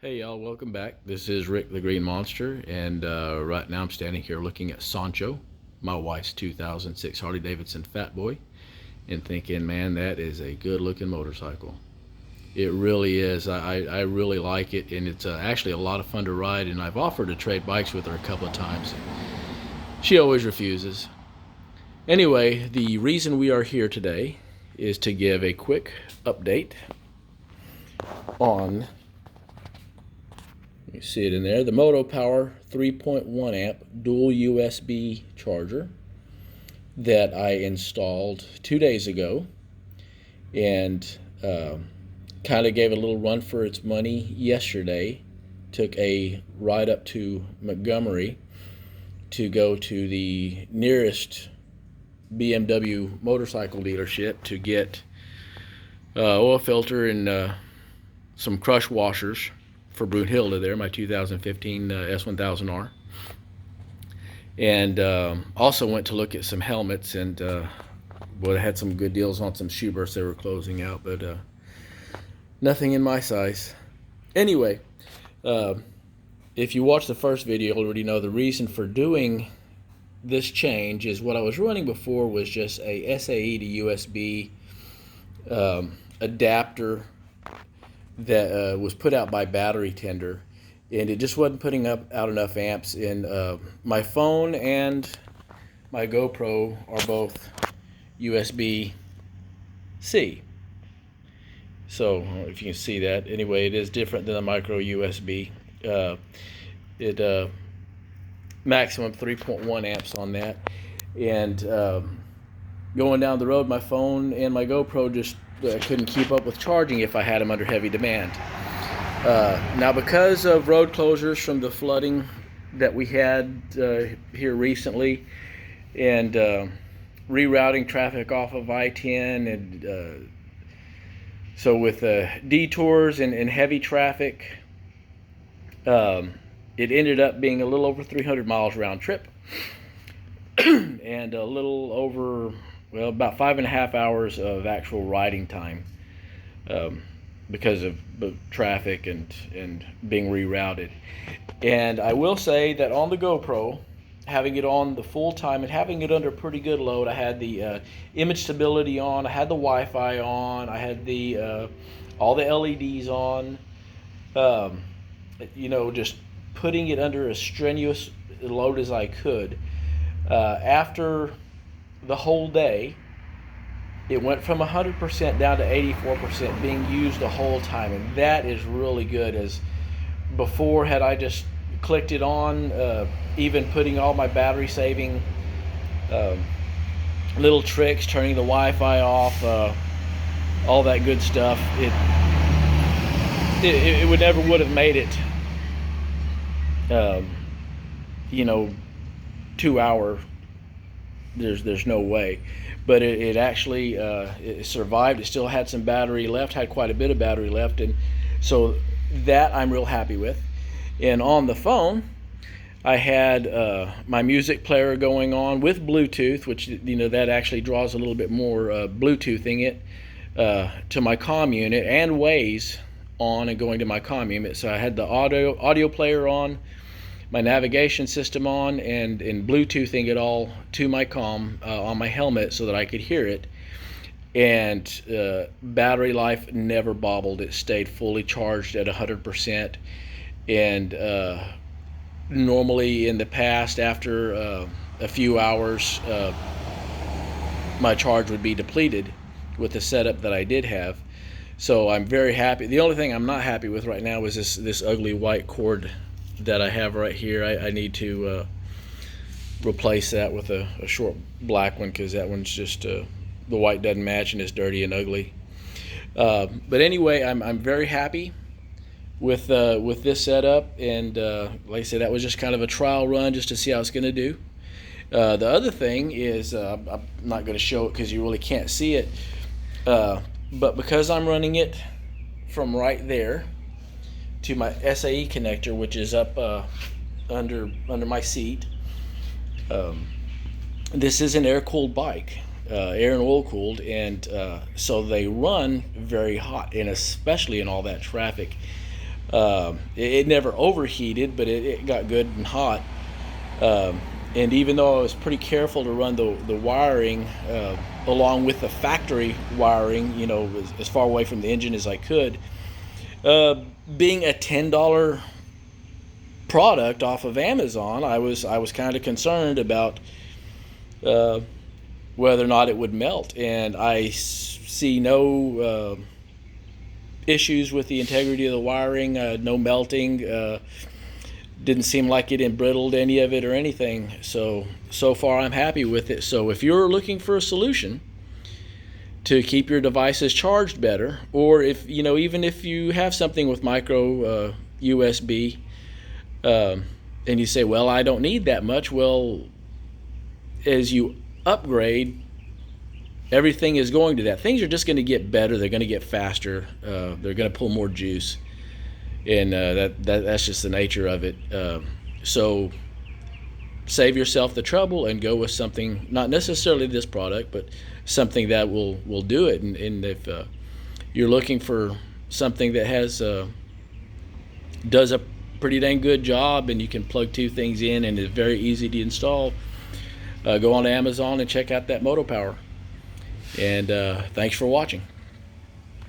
Hey y'all, welcome back. This is Rick the Green Monster, and right now I'm standing here looking at Sancho, my wife's 2006 Harley Davidson Fat Boy, and thinking, man, that is a good looking motorcycle. It really is. I really like it, and it's actually a lot of fun to ride, and I've offered to trade bikes with her a couple of times. She always refuses. Anyway, the reason we are here today is to give a quick update on, you see it in there, the Moto Power 3.1 amp dual USB charger that I installed 2 days ago, and kind of gave it a little run for its money yesterday. Took a ride up to Montgomery to go to the nearest BMW motorcycle dealership to get oil filter and some crush washers for Brunhilde there, my 2015 S1000R. And also went to look at some helmets, and I had some good deals on some Schuberths they were closing out, but nothing in my size. Anyway, if you watched the first video, you'll already know the reason for doing this change is what I was running before was just a SAE to USB adapter that was put out by Battery Tender, and it just wasn't putting out enough amps. In my phone and my GoPro are both USB-C. So if you can see that, anyway, it is different than a micro USB. It maximum 3.1 amps on that, and going down the road, my phone and my GoPro just couldn't keep up with charging if I had them under heavy demand. Now, because of road closures from the flooding that we had here recently, and rerouting traffic off of I-10, and so with detours and heavy traffic, it ended up being a little over 300 miles round trip and a little over, well, about 5.5 hours of actual riding time because of traffic and being rerouted. And I will say that on the GoPro, having it on the full time and having it under pretty good load, I had the image stability on, I had the Wi-Fi on, I had the all the LEDs on, you know, just putting it under as strenuous load as I could. After the whole day, it went from 100% down to 84% being used the whole time, and that is really good. As before, had I just clicked it on, even putting all my battery saving little tricks, turning the Wi-Fi off, all that good stuff, it would never would have made it, you know, 2 hour. There's no way. But it actually it survived. It still had some battery left, had quite a bit of battery left, and so that I'm real happy with. And on the phone, I had my music player going on with Bluetooth, which, you know, that actually draws a little bit more Bluetoothing it to my comm unit, and Waze on and going to my comm unit. So I had the audio player on, my navigation system on, and Bluetoothing it all to my comm on my helmet so that I could hear it. And battery life never bobbled. It stayed fully charged at 100%. And normally in the past, after a few hours, my charge would be depleted with the setup that I did have. So I'm very happy. The only thing I'm not happy with right now is this ugly white cord that I have right here. I need to replace that with a short black one, because that one's just the white doesn't match and it's dirty and ugly. But anyway, I'm very happy with this setup, and like I said, that was just kind of a trial run just to see how it's going to do. The other thing is, I'm not going to show it because you really can't see it, but because I'm running it from right there to my SAE connector, which is up under my seat. This is an air-cooled bike, air and oil cooled, and so they run very hot, and especially in all that traffic. It never overheated, but it got good and hot. And even though I was pretty careful to run the wiring along with the factory wiring, you know, as far away from the engine as I could, being a $10 product off of Amazon, I was kind of concerned about whether or not it would melt, and I see no issues with the integrity of the wiring, no melting. Didn't seem like it embrittled any of it or anything. So far I'm happy with it. So if you're looking for a solution to keep your devices charged better, or if you know, even if you have something with micro USB, and you say, well, I don't need that much. Well, as you upgrade, everything is going to that. Things are just going to get better. They're going to get faster. They're going to pull more juice, and that's just the nature of it. So save yourself the trouble and go with something, not necessarily this product, but something that will do it. And if you're looking for something that has does a pretty dang good job, and you can plug two things in and it's very easy to install, go on to Amazon and check out that Moto Power. And thanks for watching.